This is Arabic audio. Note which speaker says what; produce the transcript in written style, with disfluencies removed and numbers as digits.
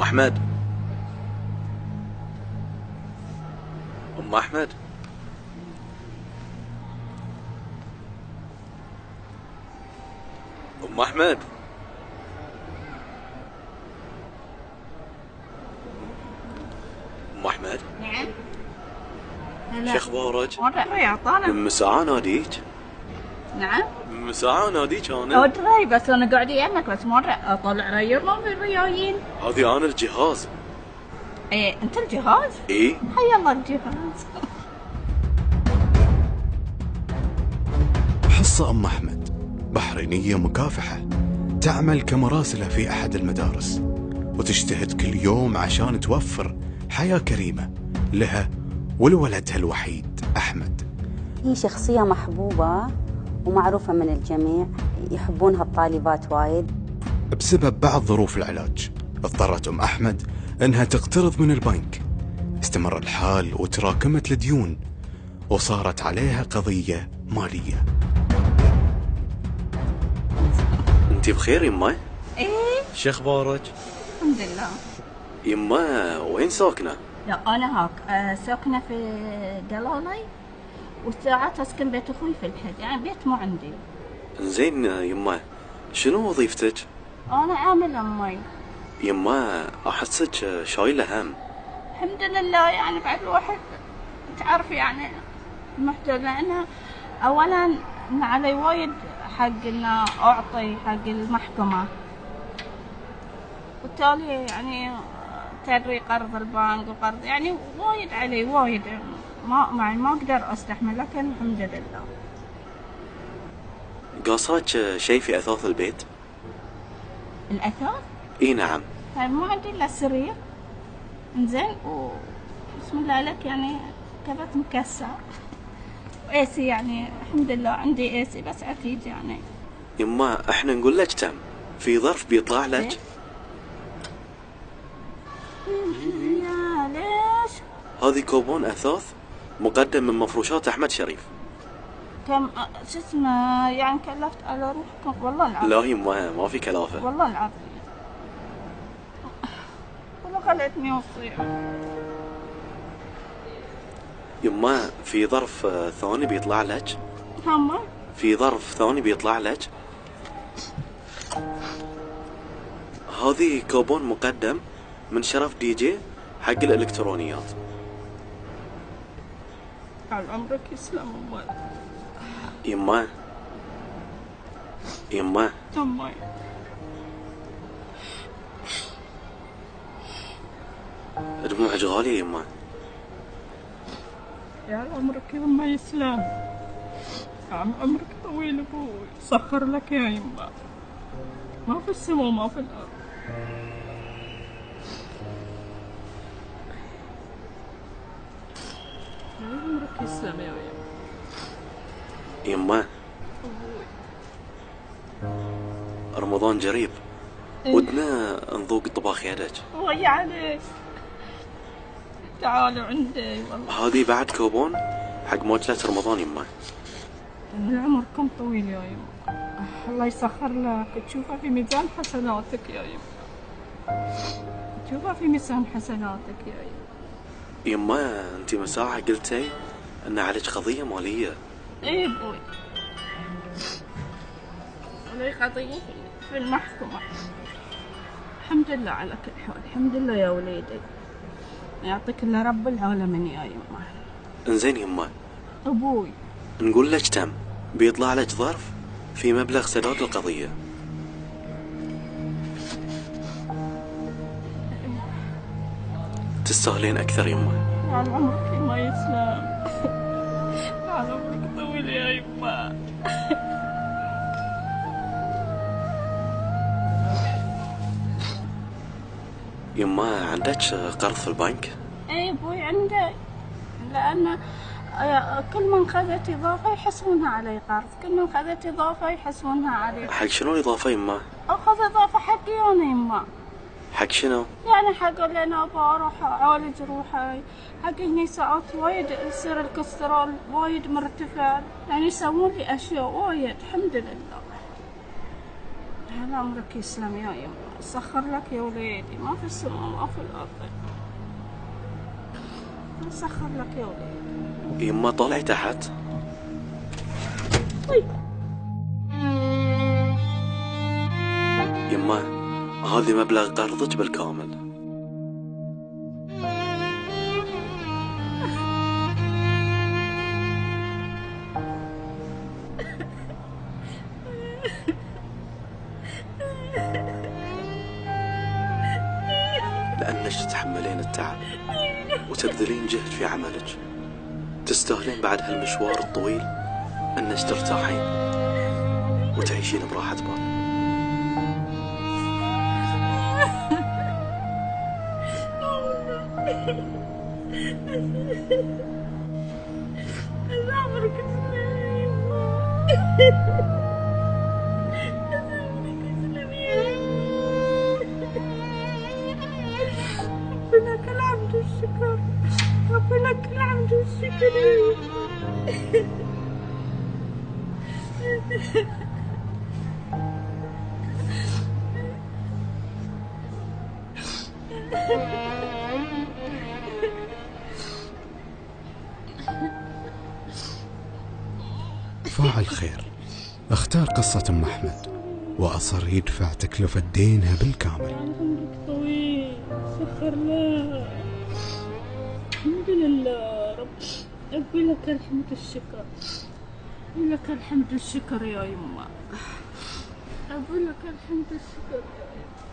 Speaker 1: أحمد، أم أحمد، أم أحمد، أم أحمد.
Speaker 2: نعم. هلا.
Speaker 1: شو أخبارك؟
Speaker 2: ادري عطانا.
Speaker 1: من ساعة ناديك.
Speaker 2: نعم.
Speaker 1: من ساعة ناديك أنا.
Speaker 2: ادري بس انا قاعد يمك بس مرة اطلع ريال ما في الريايين.
Speaker 1: هذه أنا الجهاز.
Speaker 2: ايه انت الجهاز؟
Speaker 1: إيه؟
Speaker 2: حي الله الجهاز.
Speaker 3: حصة أم أحمد بحرينية مكافحة، تعمل كمراسلة في أحد المدارس، وتجتهد كل يوم عشان توفر حياة كريمة لها ولولدها الوحيد أحمد.
Speaker 4: هي شخصية محبوبة ومعروفة من الجميع، يحبونها الطالبات وايد.
Speaker 3: بسبب بعض ظروف العلاج اضطرت أم أحمد أنها تقترض من البنك. استمر الحال وتراكمت الديون وصارت عليها قضية مالية.
Speaker 1: أنت بخير يما؟
Speaker 2: ايه
Speaker 1: شو أخبارك؟
Speaker 2: الحمد لله.
Speaker 1: يما وين ساكنة؟
Speaker 2: لا انا هاك ساكنة في دلالي، وساعات اسكن بيت اخوي في الحد، يعني بيت مو عندي.
Speaker 1: زين يما، شنو وظيفتك؟
Speaker 2: انا عاملة مي.
Speaker 1: يما أحسك شايلة هم.
Speaker 2: الحمد لله، يعني بعد الواحد تعرف يعني محتاج، لأنه أولا إن علي وايد حق إن أعطي حق المحكمة، وبالتالي يعني تدري قرض البنك وقرض، يعني وايد علي وايد، ما أقدر أستحمل، لكن الحمد لله.
Speaker 1: قاصاك شي في أثاث البيت؟
Speaker 2: الأثاث؟
Speaker 1: إي نعم.
Speaker 2: طيب ما عندي إلا السرير، إنزين، بسم الله عليك يعني كبت مكسر، ايسي يعني الحمد لله عندي ايسي بس اكيد يعني.
Speaker 1: يما احنا نقول لك تم في ظرف بيطلع لك.
Speaker 2: يا ليش؟
Speaker 1: هذه كوبون اثاث مقدم من مفروشات احمد شريف.
Speaker 2: كم شو اسمه يعني كلفت على روحكم والله العظيم.
Speaker 1: لا يما ما في كلافه.
Speaker 2: والله العظيم والله خلتني اصيح.
Speaker 1: يما في ظرف ثاني بيطلع لك.
Speaker 2: هم؟
Speaker 1: في ظرف ثاني بيطلع لك. هذه كوبون مقدم من شرف دي جي حق الالكترونيات.
Speaker 2: طال عمرك يسلم امي.
Speaker 1: يما يما
Speaker 2: امي
Speaker 1: دموعك غالية يما.
Speaker 2: يا عمرك يما يسلم، عمرك طويل ابوي، سخر لك يا يما، ما في السما وما في الارض. يا عمرك يسلم يا
Speaker 1: يما
Speaker 2: ابوي.
Speaker 1: رمضان قريب، ودنا نذوق طباخ يدك.
Speaker 2: ويا عليك، تعالوا عندي والله.
Speaker 1: هذه بعد كوبون حق موجلة رمضان يما.
Speaker 2: عمركم طويل يا يما، الله يسخر لك، تشوفها في ميزان حسناتك يا يما، تشوفها في ميزان حسناتك يا يما.
Speaker 1: يما انت من ساعة قلتي ان عليك قضية مالية.
Speaker 2: ايه ابوي، علي قضية في المحكمة. الحمد لله على كل حال، الحمد لله يا وليدي، يعطيك الله رب العالمين يا يما.
Speaker 1: انزين يما،
Speaker 2: ابوي
Speaker 1: نقول لك تم بيطلع لك ظرف في مبلغ سداد القضية. تستاهلين اكثر يما.
Speaker 2: طال عمرك يما يسلم، طال عمرك طويل يا يما.
Speaker 1: يما عندك قرض في البنك؟
Speaker 2: اي ابوي عندي، لان كل من خذت اضافه يحسبونها علي قرض، كل من خذت اضافه يحسبونها علي.
Speaker 1: حق شنو الاضافة يما؟
Speaker 2: اخذ اضافه حقي انا يما،
Speaker 1: حق شنو؟
Speaker 2: يعني حق اللي انا بروح اعالج روحي، حق هني ساعات وايد يصير الكوليسترول وايد مرتفع، يعني يسوون لي اشياء وايد. الحمد لله هلا عمرك يسلم يا يما، سخر لك يا وليدي، ما في السماء ما في الأرض، سخر لك يا وليدي.
Speaker 1: يما طلعي تحت. يما هذه مبلغ قرضك بالكامل. لأنك تتحملين التعب وتبذلين جهد في عملك، تستاهلين بعد هالمشوار الطويل أنك ترتاحين وتعيشين براحة بال.
Speaker 2: عمرك يسلم يا يما، عمرك يسلم يا يما، ربنا لك الحمد والشكر، ربنا لك الحمد والشكر يا يما.
Speaker 3: فاعل خير اختار قصة أم أحمد وأصر يدفع تكلفة دينها بالكامل.
Speaker 2: عمرك طويل، سخر لها. الحمد لله رب، أقول لك الحمد والشكر، أقول لك الحمد والشكر يا يما، أقول لك الحمد والشكر يا يما.